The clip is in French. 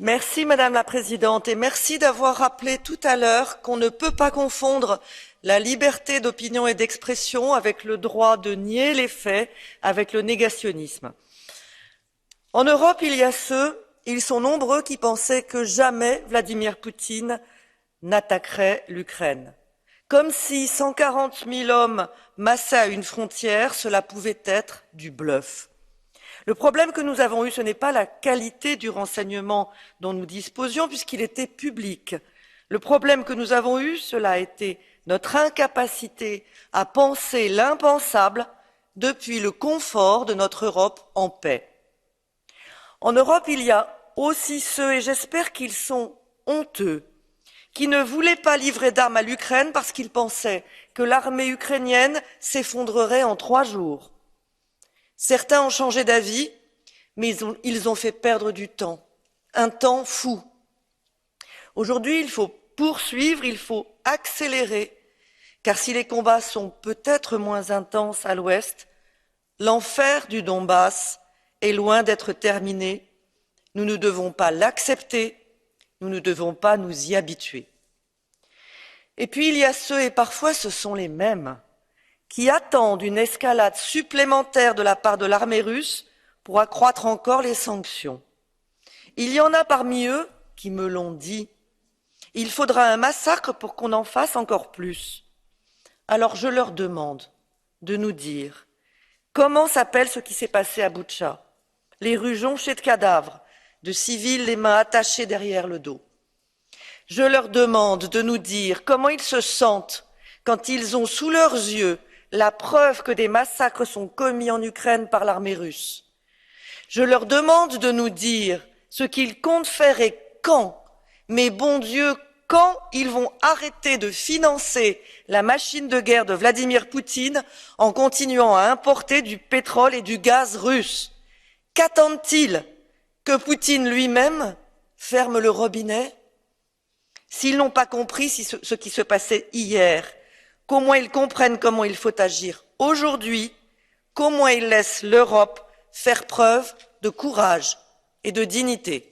Merci Madame la Présidente et merci d'avoir rappelé tout à l'heure qu'on ne peut pas confondre la liberté d'opinion et d'expression avec le droit de nier les faits, avec le négationnisme. En Europe, il y a ceux, ils sont nombreux, qui pensaient que jamais Vladimir Poutine n'attaquerait l'Ukraine. Comme si 140 000 hommes massés à une frontière, cela pouvait être du bluff. Le problème que nous avons eu, ce n'est pas la qualité du renseignement dont nous disposions, puisqu'il était public. Le problème que nous avons eu, cela a été notre incapacité à penser l'impensable depuis le confort de notre Europe en paix. En Europe, il y a aussi ceux, et j'espère qu'ils sont honteux, qui ne voulaient pas livrer d'armes à l'Ukraine parce qu'ils pensaient que l'armée ukrainienne s'effondrerait en 3 jours. Certains ont changé d'avis, mais ils ont fait perdre du temps, un temps fou. Aujourd'hui, il faut poursuivre, il faut accélérer, car si les combats sont peut-être moins intenses à l'ouest, l'enfer du Donbass est loin d'être terminé. Nous ne devons pas l'accepter, nous ne devons pas nous y habituer. Et puis il y a ceux, et parfois ce sont les mêmes, qui attendent une escalade supplémentaire de la part de l'armée russe pour accroître encore les sanctions. Il y en a parmi eux qui me l'ont dit. Il faudra un massacre pour qu'on en fasse encore plus. Alors je leur demande de nous dire comment s'appelle ce qui s'est passé à Boutcha, les rues jonchées de cadavres, de civils les mains attachées derrière le dos. Je leur demande de nous dire comment ils se sentent quand ils ont sous leurs yeux la preuve que des massacres sont commis en Ukraine par l'armée russe. Je leur demande de nous dire ce qu'ils comptent faire et quand, mais bon Dieu, quand ils vont arrêter de financer la machine de guerre de Vladimir Poutine en continuant à importer du pétrole et du gaz russe. Qu'attendent-ils? Que Poutine lui-même ferme le robinet? S'ils n'ont pas compris ce qui se passait hier, qu'au moins ils comprennent comment il faut agir aujourd'hui, qu'au moins ils laissent l'Europe faire preuve de courage et de dignité.